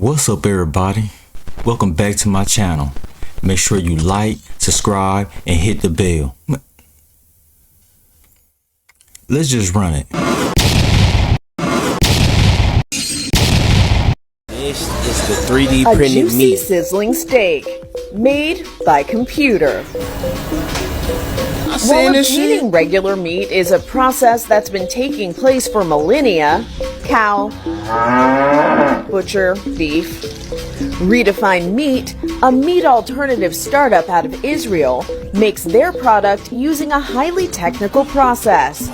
What's up, everybody? Welcome back to my channel. Make sure you like, subscribe, and hit the bell. Let's just run it. This is the 3D printed A juicy, meat. sizzling steak made by computer. While obtaining regular meat is a process that's been taking place for millennia, cow, butcher, beef, Redefined Meat, a meat alternative startup out of Israel, makes their product using a highly technical process.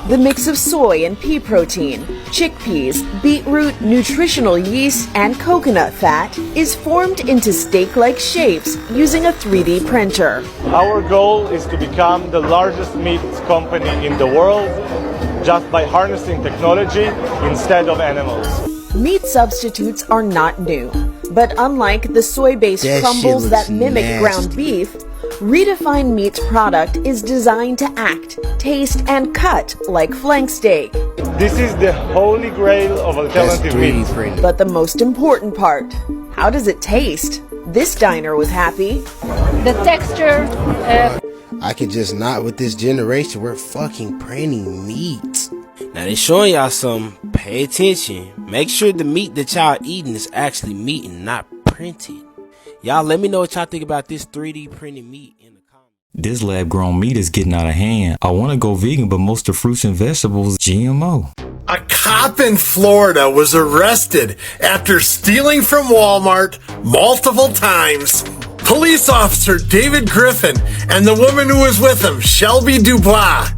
The mix of soy and pea protein, chickpeas, beetroot, nutritional yeast, and coconut fat is formed into steak-like shapes using a 3D printer. Our goal is to become the largest meat company in the world just by harnessing technology instead of animals. Meat substitutes are not new, but unlike the soy-based crumbles that mimic ground beef, Redefined Meat's product is designed to act, taste, and cut like flank steak. This is the holy grail of alternative meat. But the most important part, how does it taste? This diner was happy. The texture. I could just not with this generation. We're fucking printing meat. Now they showing y'all something. Pay attention. Make sure the meat that y'all eating is actually meat and not printed. Y'all let me know what y'all think about this 3D printed meat in the comments. This lab-grown meat is getting out of hand. I want to go vegan, but most of the fruits and vegetables GMO. A cop in Florida was arrested after stealing from Walmart multiple times. Police officer David Griffin and the woman who was with him, Shelby Dubois,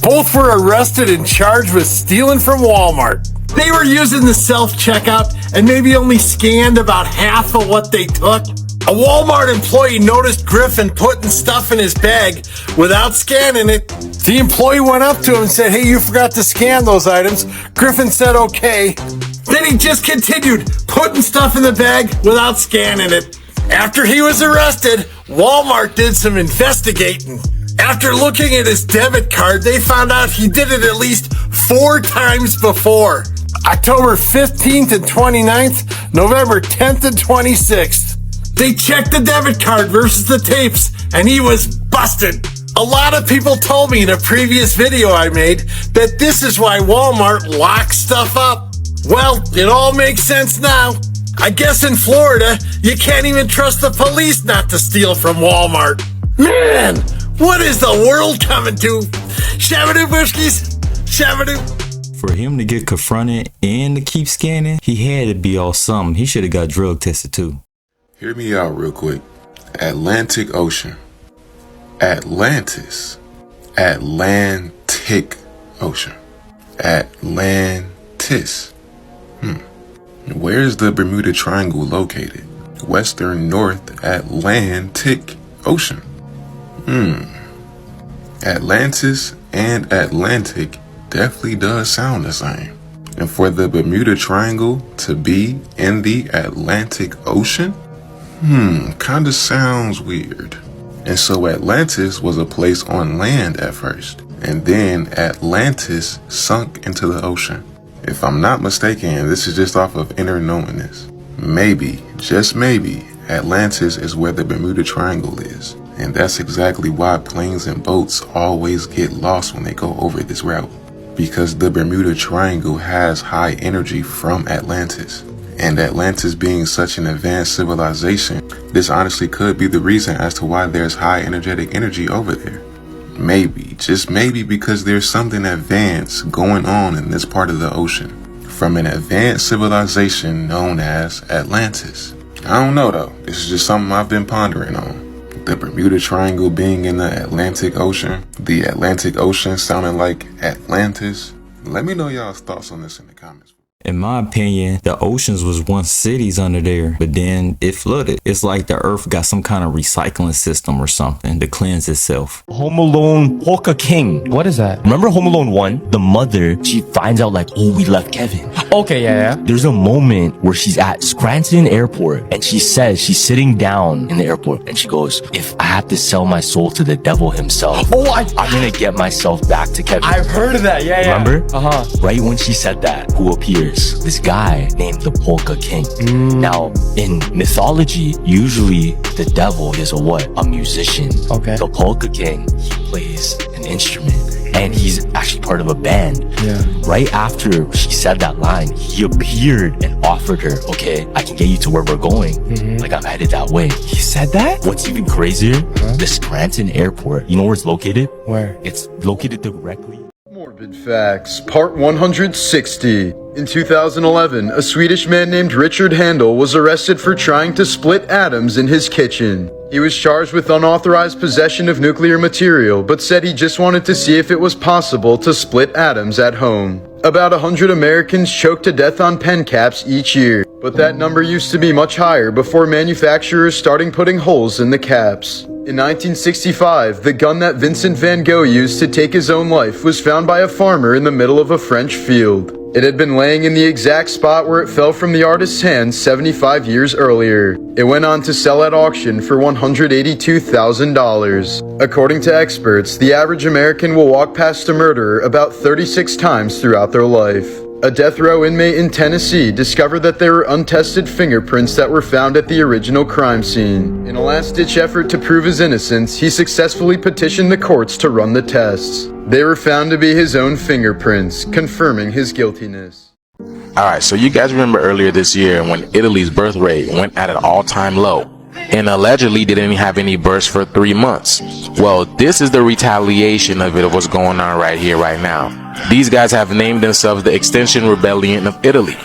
both were arrested and charged with stealing from Walmart. They were using the self-checkout and maybe only scanned about half of what they took. A Walmart employee noticed Griffin putting stuff in his bag without scanning it. The employee went up to him and said, "Hey, you forgot to scan those items." Griffin said, "Okay." Then he just continued putting stuff in the bag without scanning it. After he was arrested, Walmart did some investigating. After looking at his debit card, they found out he did it at least 4 times before. October 15th and 29th, November 10th and 26th. They checked the debit card versus the tapes, and he was busted. A lot of people told me in a previous video I made that this is why Walmart locks stuff up. Well, it all makes sense now. I guess in Florida, you can't even trust the police not to steal from Walmart. Man, what is the world coming to? Shabadoo Bushkis, Shabadoo. For him to get confronted and to keep scanning, he had to be all something. He should have got drug tested too. Hear me out real quick. Atlantic Ocean. Atlantis. Atlantic Ocean. Atlantis. Where's the Bermuda Triangle located? Western North Atlantic Ocean. Atlantis and Atlantic definitely does sound the same. And for the Bermuda Triangle to be in the Atlantic Ocean? Kinda sounds weird. And so Atlantis was a place on land at first, and then Atlantis sunk into the ocean. If I'm not mistaken, this is just off of inner knowingness. Maybe, just maybe, Atlantis is where the Bermuda Triangle is. And that's exactly why planes and boats always get lost when they go over this route. Because the Bermuda Triangle has high energy from Atlantis. And Atlantis being such an advanced civilization, this honestly could be the reason as to why there's high energetic energy over there. Maybe, just maybe, because there's something advanced going on in this part of the ocean from an advanced civilization known as Atlantis. I don't know though, this is just something I've been pondering on. The Bermuda Triangle being in the Atlantic Ocean, the Atlantic Ocean sounding like Atlantis. Let me know y'all's thoughts on this in the comments. In my opinion, the oceans was once cities under there, but then it flooded. It's like the earth got some kind of recycling system or something to cleanse itself. Home Alone Polka King. What is that? Remember Home Alone 1? The mother, she finds out like, oh, we left Kevin. Okay, yeah. There's a moment where she's at Scranton Airport and she says, she's sitting down in the airport and she goes, if I have to sell my soul to the devil himself, I'm gonna get myself back to Kevin. I've heard of that, yeah. Remember? Right when she said that, who appears? there's this guy named the Polka King. Now, in mythology, usually the devil is a musician. Okay. The Polka King, he plays an instrument. And he's actually part of a band. Yeah. Right after she said that line, he appeared and offered her, okay, I can get you to where we're going. Like, I'm headed that way. He said that? What's even crazier, the Scranton Airport, you know where it's located? Where? It's located directly. Morbid Facts, Part 160. In 2011, a Swedish man named Richard Handel was arrested for trying to split atoms in his kitchen. He was charged with unauthorized possession of nuclear material, but said he just wanted to see if it was possible to split atoms at home. About 100 Americans choke to death on pen caps each year, but that number used to be much higher before manufacturers started putting holes in the caps. In 1965, the gun that Vincent van Gogh used to take his own life was found by a farmer in the middle of a French field. It had been laying in the exact spot where it fell from the artist's hands 75 years earlier. It went on to sell at auction for $182,000. According to experts, the average American will walk past a murderer about 36 times throughout their life. A death row inmate in Tennessee discovered that there were untested fingerprints that were found at the original crime scene. In a last-ditch effort to prove his innocence, he successfully petitioned the courts to run the tests. They were found to be his own fingerprints, confirming his guiltiness. Alright, so you guys remember earlier this year when Italy's birth rate went at an all-time low, and allegedly they didn't have any births for 3 months. Well, this is the retaliation of it, of what's going on right here, right now. These guys have named themselves the Extinction Rebellion of Italy,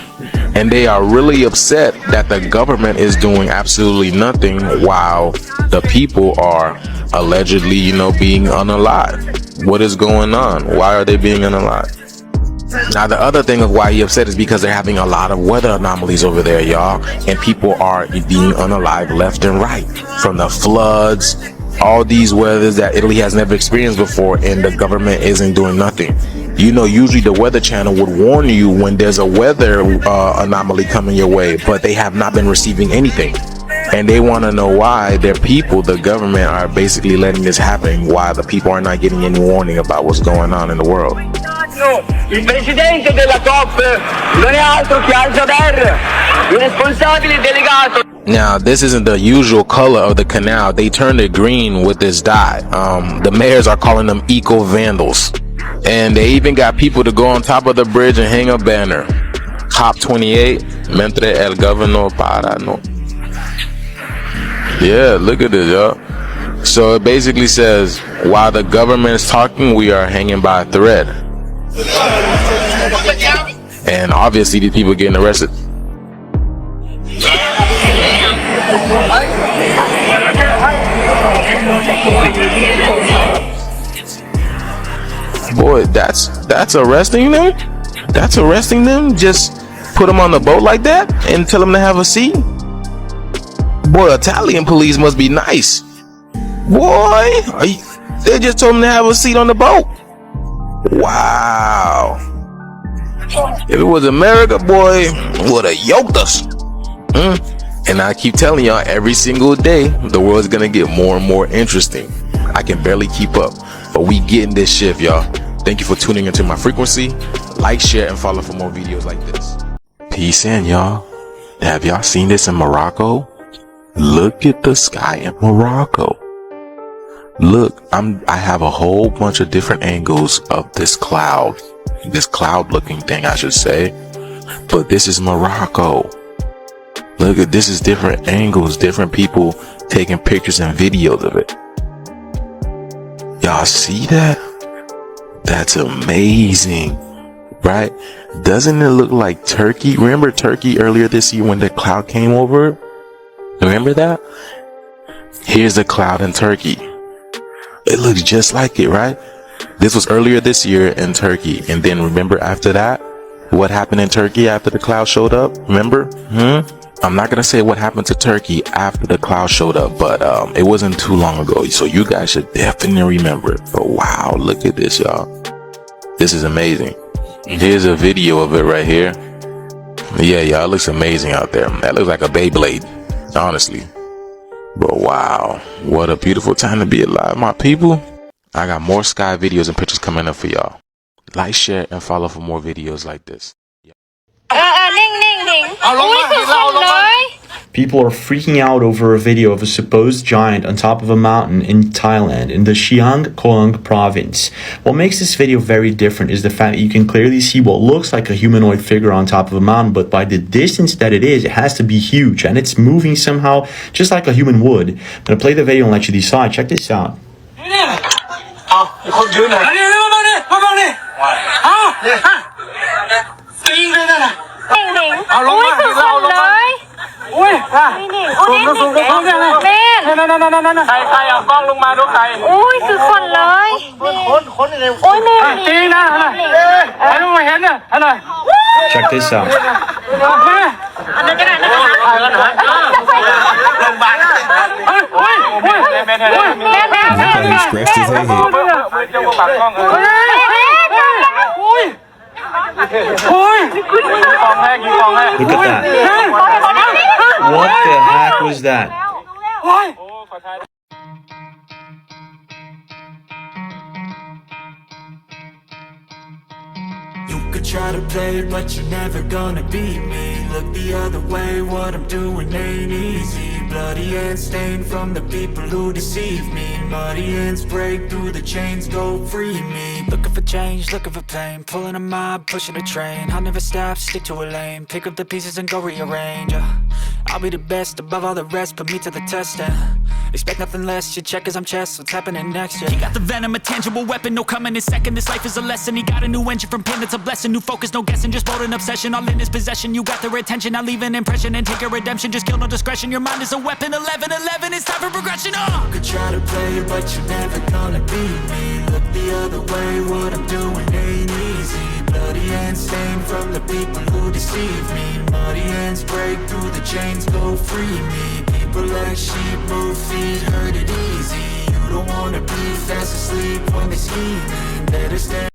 and they are really upset that the government is doing absolutely nothing while the people are allegedly, being unalive. What is going on? Why are they being unalive? Now, the other thing of why he upset is because they're having a lot of weather anomalies over there, y'all, and people are being unalive left and right, from the floods, all these weathers that Italy has never experienced before, and the government isn't doing nothing. Usually the Weather Channel would warn you when there's a weather anomaly coming your way, but they have not been receiving anything. And they want to know why their people, the government, are basically letting this happen, why the people are not getting any warning about what's going on in the world. Il presidente della COP non è altro che Al Jaber, il responsabile delegato. Now, this isn't the usual color of the canal. They turned it green with this dye. The mayors are calling them eco-vandals. And they even got people to go on top of the bridge and hang a banner. COP28, mentre el governo parano. Yeah, look at this, y'all. So it basically says, while the government is talking, we are hanging by a thread. And obviously these people getting arrested. Boy, that's arresting them? That's arresting them? Just put them on the boat like that and tell them to have a seat? Boy, Italian police must be nice. Boy, they just told them to have a seat on the boat. Wow. If it was America, boy, would have yoked us. And I keep telling y'all, every single day, the world's gonna get more and more interesting. I can barely keep up, but we getting this shift, y'all. Thank you for tuning into my frequency. Like, share, and follow for more videos like this. Peace in, y'all. Have y'all seen this in Morocco? Look at the sky in Morocco. Look, I have a whole bunch of different angles of this cloud looking thing, I should say. But this is Morocco. Look at this, is different angles, different people taking pictures and videos of it. Y'all see that? That's amazing, right? Doesn't it look like Turkey? Remember Turkey earlier this year when the cloud came over? Remember that? Here's the cloud in Turkey. It looks just like it, right? This was earlier this year in Turkey. And then remember after that, what happened in Turkey after the cloud showed up? Remember? I'm not gonna say what happened to Turkey after the cloud showed up, but it wasn't too long ago, so you guys should definitely remember. But wow, look at this, y'all. This is amazing. Here's a video of it right here. Yeah, y'all, it looks amazing out there. That looks like a Beyblade, honestly. But wow, what a beautiful time to be alive, my people. I got more sky videos and pictures coming up for y'all. Like, share, and follow for more videos like this. People are freaking out over a video of a supposed giant on top of a mountain in Thailand, in the Chiang Khong province. What makes this video very different is the fact that you can clearly see what looks like a humanoid figure on top of a mountain, but by the distance that it is, it has to be huge, and it's moving somehow just like a human would. I'm gonna play the video and let you decide. Check this out. Check this out. Look at that. What the heck was that? You could try to play, but you're never gonna beat me. Look the other way, what I'm doing ain't easy. Bloody hands stained from the people who deceive me. Muddy hands break through the chains, go free me. Looking for change, looking for pain. Pulling a mob, pushing a train. I'll never stop, stick to a lane. Pick up the pieces and go rearrange. I'll be the best above all the rest, put me to the test and expect nothing less. Your check as I'm chess, what's happening next? Yeah. He got the venom, a tangible weapon, no coming in second. This life is a lesson. He got a new engine from pain, that's a blessing. New focus, no guessing, just bold an obsession. All in his possession, you got their attention. I'll leave an impression and take a redemption. Just kill no discretion. Your mind is a weapon. 11-11, it's time for progression. You could try to play, but you're never gonna beat me. Look the other way, what I'm doing ain't easy. Bloody hands stained from the people who deceive me. Muddy hands break through the chains, go free me. People like sheep, move feet, hurt it easy. You don't wanna be fast asleep when they scheming. Better stay.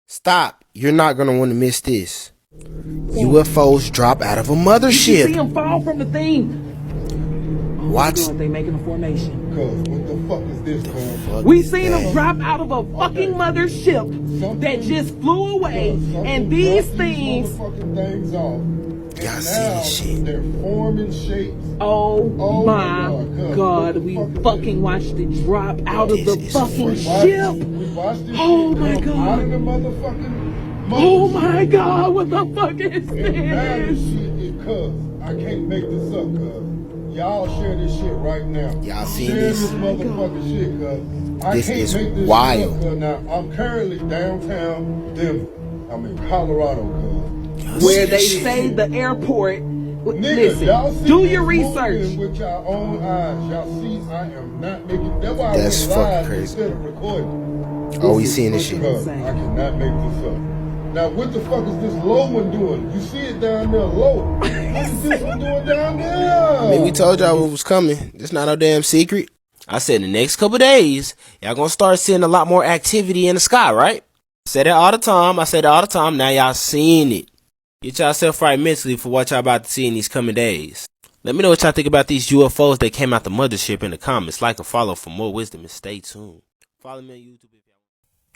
Stop. You're not going to want to miss this. UFOs drop out of a mothership. You see them fall from the thing. Watch. Oh, they making a formation. Cuz, what the fuck is this, man? We seen them drop out of a fucking mothership that just flew away. And these things. Y'all see this shit. They're forming shapes. Oh my God. We fucking watched it drop out of the fucking ship. Oh my God. Oh my God. What the fuck is this? I can't make this up, cuz. Y'all share this shit right now. Y'all seen this? Motherfucking shit, cuz. This is wild. Now, I'm currently downtown Denver. I'm in Colorado, cuz. Where they say the airport. Listen, do your research. With your own eyes, y'all see, I am not making. That's fucking crazy. Oh, we seeing this shit. I cannot make this up. Now, what the fuck is this low one doing? You see it down there low. What is this one doing down there? I mean, we told y'all what was coming. It's not no damn secret. I said the next couple days, y'all gonna start seeing a lot more activity in the sky, right? I said it all the time. Now y'all seeing it. Get yourself right mentally for what y'all about to see in these coming days. Let me know what y'all think about these UFOs that came out the mothership in the comments. Like and follow for more wisdom and stay tuned. Follow me on YouTube.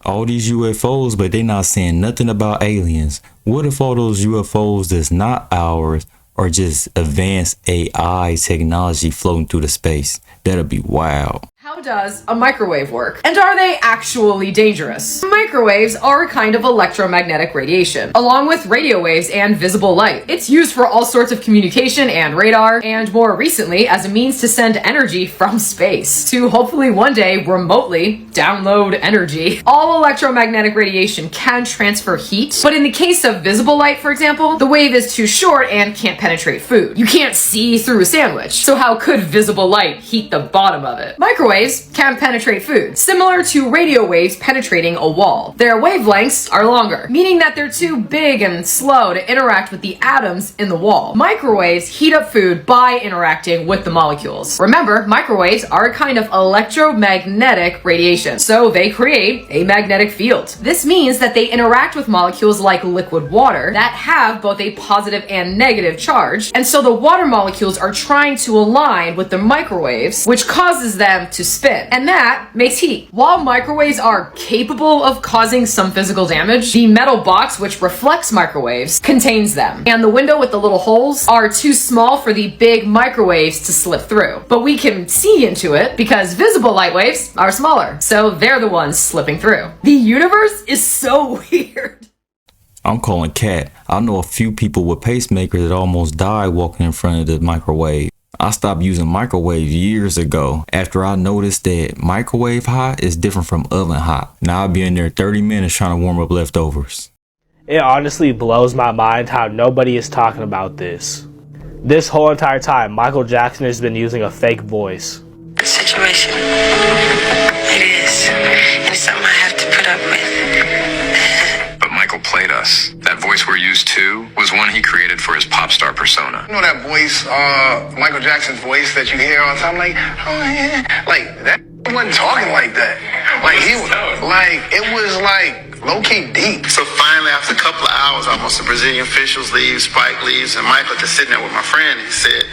All these UFOs, but they not saying nothing about aliens. What if all those UFOs that's not ours are just advanced AI technology floating through the space? That'd be wild. How does a microwave work? And are they actually dangerous? Microwaves are a kind of electromagnetic radiation, along with radio waves and visible light. It's used for all sorts of communication and radar, and more recently as a means to send energy from space, to hopefully one day remotely download energy. All electromagnetic radiation can transfer heat, but in the case of visible light, for example, the wave is too short and can't penetrate food. You can't see through a sandwich, so how could visible light heat the bottom of it? Microwaves can penetrate food, similar to radio waves penetrating a wall. Their wavelengths are longer, meaning that they're too big and slow to interact with the atoms in the wall. Microwaves heat up food by interacting with the molecules. Remember, microwaves are a kind of electromagnetic radiation, so they create a magnetic field. This means that they interact with molecules like liquid water that have both a positive and negative charge, and so the water molecules are trying to align with the microwaves, which causes them to spin, and that makes heat. While microwaves are capable of causing some physical damage, the metal box which reflects microwaves contains them, and the window with the little holes are too small for the big microwaves to slip through. But we can see into it because visible light waves are smaller, so they're the ones slipping through. The universe is so weird. I'm calling cat. I know a few people with pacemakers that almost died walking in front of the microwave. I stopped using microwave years ago after I noticed that microwave hot is different from oven hot. Now I'll be in there 30 minutes trying to warm up leftovers. It honestly blows my mind how nobody is talking about this. This whole entire time, Michael Jackson has been using a fake voice. Situation. It is. And it's something I have to put up with. But Michael played us. That voice we're used to was one he created for his pop star persona. You know that voice, Michael Jackson's voice that you hear all the time, like, oh yeah, like that wasn't talking like that. Like he, like it was like low key deep. So finally, after a couple of hours, almost the Brazilian officials leave, Spike leaves, and Michael just sitting there with my friend. He said,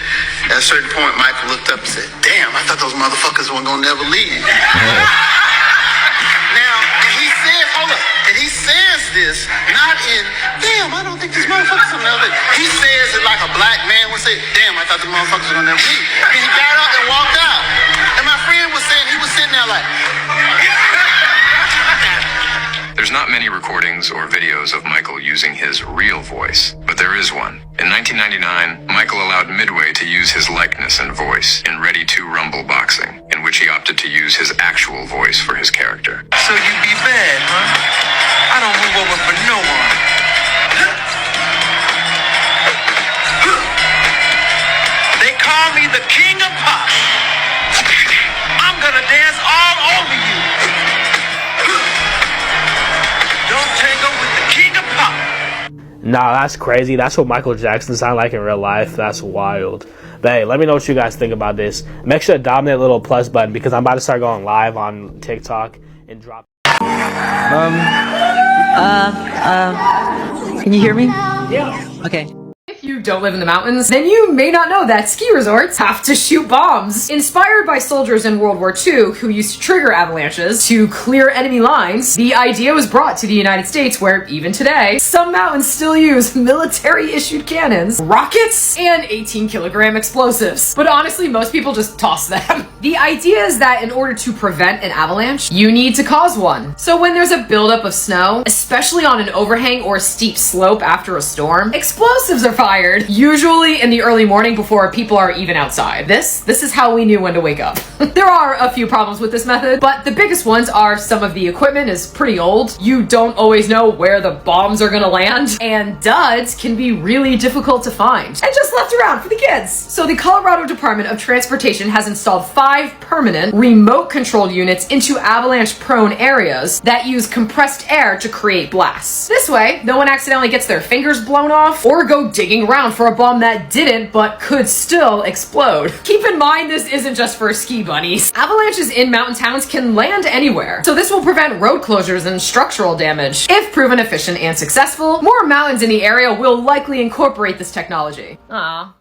at a certain point, Michael looked up and said, "Damn, I thought those motherfuckers weren't gonna never leave." Now, and he says, hold up, and he says this not in, damn, I don't think these motherfuckers will never leave. He says it like a black man would say, damn, I thought the motherfuckers were gonna never leave. And he got up and walked out. And my friend was saying, he was sitting there like, There's not many recordings or videos of Michael using his real voice, but there is one. In 1999, Michael allowed Midway to use his likeness and voice in Ready to Rumble Boxing, in which he opted to use his actual voice for his character. so you be bad, huh? I don't move over for no one. They call me the king of pop. I'm gonna dance all over you. Don't tango with the king of pop. Nah, that's crazy. That's what Michael Jackson sounded like in real life. That's wild. But hey, let me know what you guys think about this. Make sure to dominate the little plus button because I'm about to start going live on TikTok and drop. Can you hear me? Yeah. Okay. If you don't live in the mountains, then you may not know that ski resorts have to shoot bombs. Inspired by soldiers in World War II who used to trigger avalanches to clear enemy lines, the idea was brought to the United States where, even today, some mountains still use military-issued cannons, rockets, and 18-kilogram explosives. But honestly, most people just toss them. The idea is that in order to prevent an avalanche, you need to cause one. So when there's a buildup of snow, especially on an overhang or steep slope after a storm, explosives are fired, usually in the early morning before people are even outside. This is how we knew when to wake up. There are a few problems with this method, but the biggest ones are some of the equipment is pretty old, you don't always know where the bombs are gonna land, and duds can be really difficult to find, and just left around for the kids. So the Colorado Department of Transportation has installed 5 permanent remote-controlled units into avalanche-prone areas that use compressed air to create blasts. This way, no one accidentally gets their fingers blown off or go digging around for a bomb that didn't but could still explode. Keep in mind this isn't just for ski bunnies. Avalanches in mountain towns can land anywhere, so this will prevent road closures and structural damage. If proven efficient and successful, more mountains in the area will likely incorporate this technology. Aww.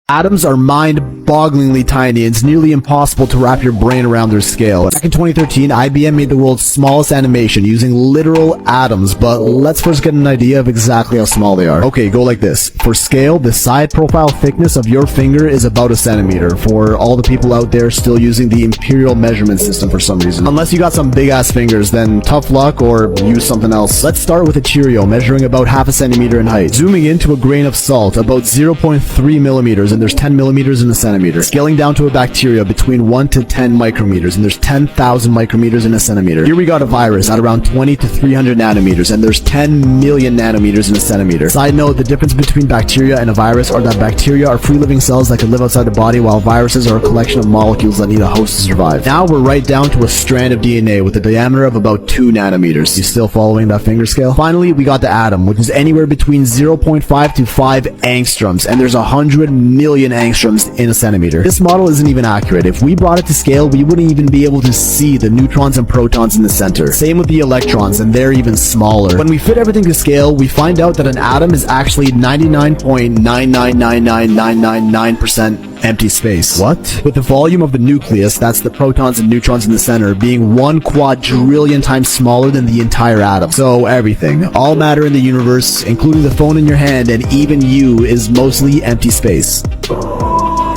Atoms are mind-bogglingly tiny, and it's nearly impossible to wrap your brain around their scale. Back in 2013, IBM made the world's smallest animation using literal atoms, but let's first get an idea of exactly how small they are. Okay, go like this. For scale, the side profile thickness of your finger is about 1 centimeter, for all the people out there still using the imperial measurement system for some reason. Unless you got some big-ass fingers, then tough luck or use something else. Let's start with a Cheerio, measuring about 0.5 centimeter in height. Zooming into a grain of salt, about 0.3 millimeters, and there's 10 millimeters in a centimeter. Scaling down to a bacteria between 1 to 10 micrometers, and there's 10,000 micrometers in a centimeter. Here we got a virus at around 20 to 300 nanometers, and there's 10 million nanometers in a centimeter. Side note, the difference between bacteria and a virus are that bacteria are free-living cells that can live outside the body, while viruses are a collection of molecules that need a host to survive. Now we're right down to a strand of DNA with a diameter of about 2 nanometers. You still following that finger scale? Finally, we got the atom, which is anywhere between 0.5 to 5 angstroms, and there's 100 million angstroms in a centimeter. This model isn't even accurate. If we brought it to scale, we wouldn't even be able to see the neutrons and protons in the center. Same with the electrons, and they're even smaller. When we fit everything to scale, we find out that an atom is actually 99.9999999% empty space. What? With the volume of the nucleus, that's the protons and neutrons in the center, being 1 quadrillion times smaller than the entire atom. So everything, all matter in the universe, including the phone in your hand and even you, is mostly empty space.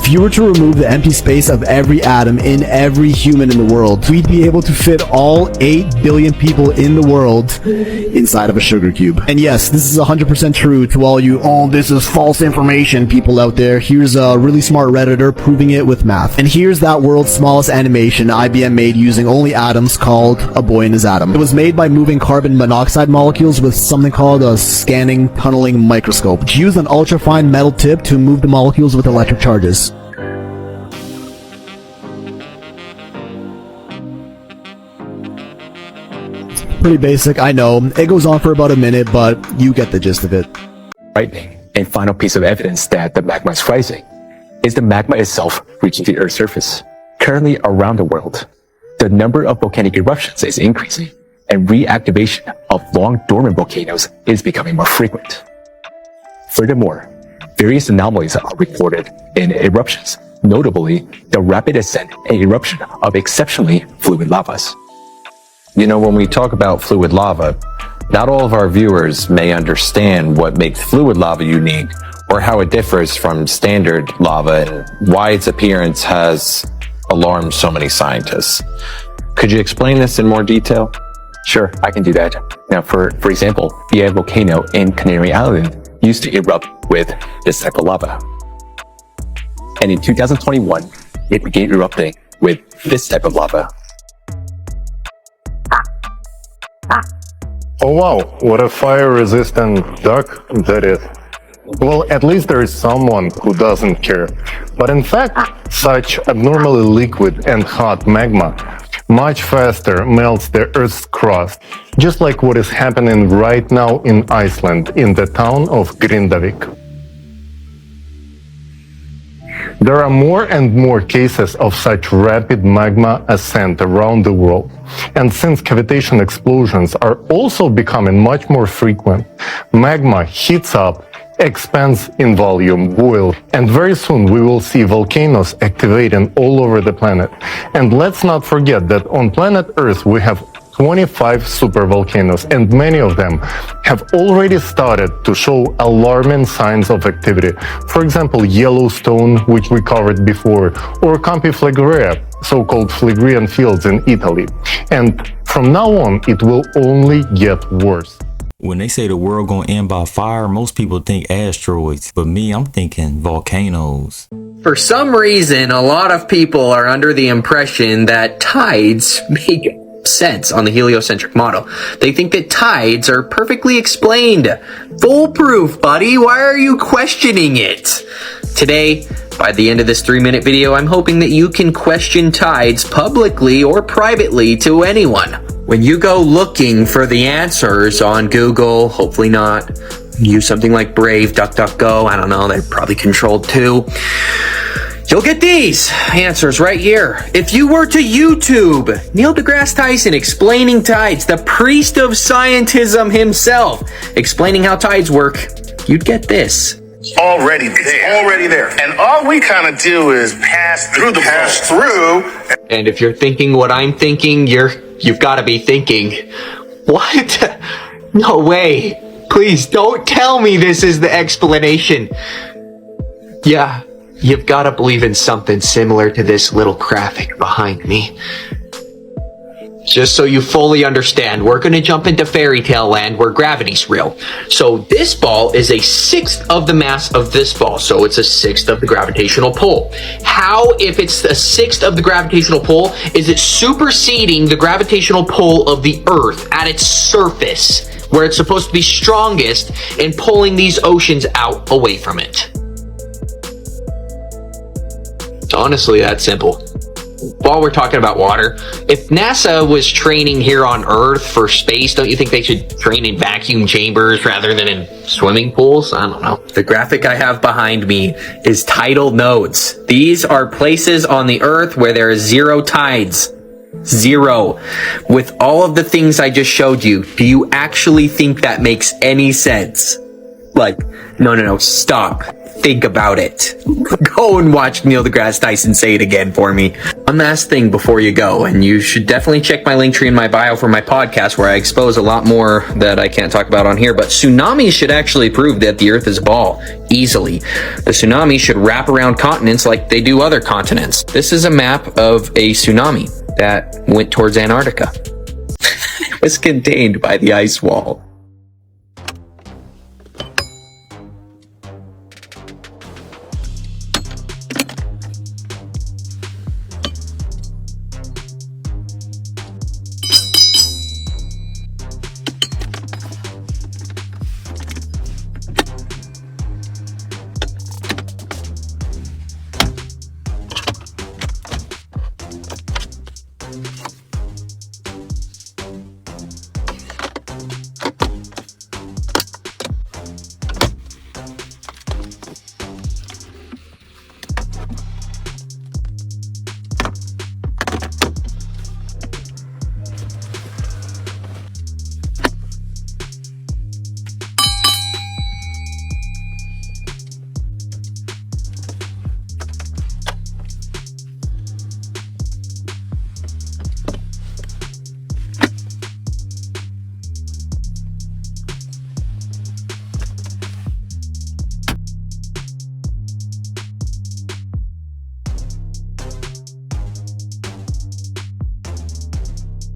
If you were to remove the empty space of every atom in every human in the world, we'd be able to fit all 8 billion people in the world inside of a sugar cube. And yes, this is 100% true to all you, oh, this is false information people out there. Here's a really smart Redditor proving it with math. And here's that world's smallest animation IBM made using only atoms, called A Boy and His Atom. It was made by moving carbon monoxide molecules with something called a scanning tunneling microscope, which used an ultra-fine metal tip to move the molecules with electric charges. Pretty basic, I know. It goes on for about a minute, but you get the gist of it. Frightening and final piece of evidence that the magma is rising is the magma itself reaching the Earth's surface. Currently around the world, the number of volcanic eruptions is increasing, and reactivation of long dormant volcanoes is becoming more frequent. Furthermore, various anomalies are recorded in eruptions, notably the rapid ascent and eruption of exceptionally fluid lavas. You know, when we talk about fluid lava, not all of our viewers may understand what makes fluid lava unique or how it differs from standard lava and why its appearance has alarmed so many scientists. Could you explain this in more detail? Sure, I can do that. Now, for example, the volcano in Canary Island used to erupt with this type of lava. And in 2021, it began erupting with this type of lava. Oh wow, what a fire-resistant duck that is. Well, at least there is someone who doesn't care. But in fact, such abnormally liquid and hot magma much faster melts the Earth's crust, just like what is happening right now in Iceland, in the town of Grindavik. There are more and more cases of such rapid magma ascent around the world. And since cavitation explosions are also becoming much more frequent, magma heats up, expands in volume, boils, and very soon we will see volcanoes activating all over the planet. And let's not forget that on planet Earth we have 25 supervolcanoes, and many of them have already started to show alarming signs of activity. For example, Yellowstone, which we covered before, or Campi Flegrei, so-called Phlegrean fields in Italy. And from now on, it will only get worse. When they say the world gonna end by fire, most people think asteroids, but me, I'm thinking volcanoes. For some reason, a lot of people are under the impression that tides make sense on the heliocentric model. They think that tides are perfectly explained. Foolproof, buddy. Why are you questioning it? Today, by the end of this 3-minute video, I'm hoping that you can question tides publicly or privately to anyone. When you go looking for the answers on Google, hopefully not, use something like Brave, DuckDuckGo, I don't know, they're probably controlled too. You'll get these answers right here. If you were to YouTube Neil deGrasse Tyson explaining tides, the priest of scientism himself explaining how tides work, you'd get this. already there. It's already there. And all we kind of do is pass through the ball. And if you're thinking what I'm thinking, you've got to be thinking, what? No way. Please don't tell me this is the explanation. Yeah, you've got to believe in something similar to this little graphic behind me. Just so you fully understand, we're going to jump into fairy tale land where gravity's real. So this ball is a sixth of the mass of this ball, so it's a sixth of the gravitational pull. How, if it's a sixth of the gravitational pull, is it superseding the gravitational pull of the Earth at its surface, where it's supposed to be strongest, and pulling these oceans out away from it? It's honestly that simple. While we're talking about water, if NASA was training here on Earth for space, don't you think they should train in vacuum chambers rather than in swimming pools? I don't know. The graphic I have behind me is tidal nodes. These are places on the Earth where there is zero tides. Zero. With all of the things I just showed you, do you actually think that makes any sense? Like, no, stop. Think about it. Go and watch Neil deGrasse Tyson say it again for me. One last thing before you go, and you should definitely check my link tree in my bio for my podcast where I expose a lot more that I can't talk about on here, but tsunamis should actually prove that the Earth is a ball. Easily. The tsunami should wrap around continents like they do other continents. This is a map of a tsunami that went towards Antarctica. It was contained by the ice wall.